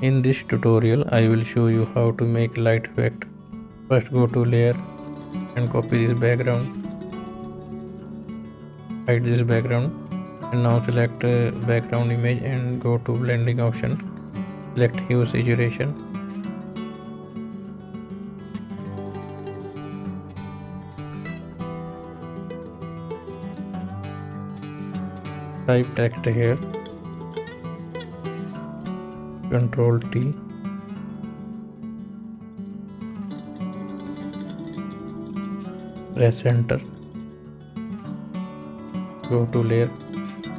In this tutorial, I will show you how to make light effect. First go to layer and copy this background. Hide this background and now select background image and go to blending option. Select hue saturation. Type text here. Control T. Press enter. Go to layer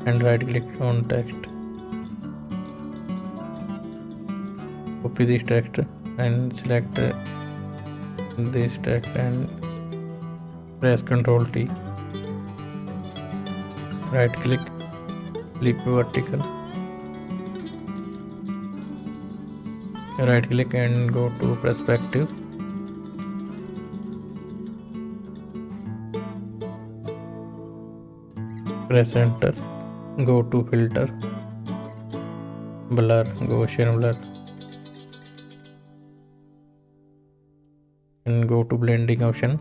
and right click on text. Copy this text and select this text and press Ctrl T. Right click, flip vertical. Right click and go to perspective. Press enter. Go to filter, blur, Gaussian blur, and go to blending option.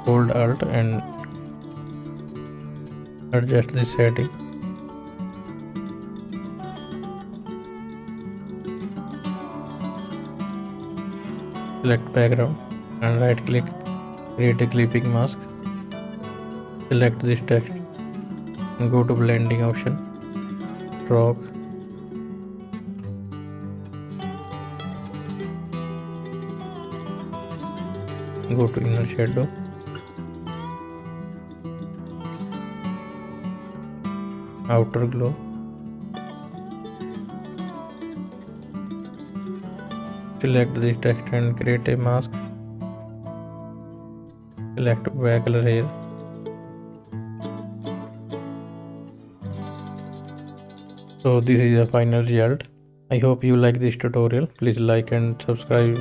Hold Alt and adjust this setting. Select background and right click, create a clipping mask. Select this text and go to blending option, drop, go to inner shadow, outer glow, select this text and create a mask. Select back color here. So this is the final result. I hope you like this tutorial. Please like and subscribe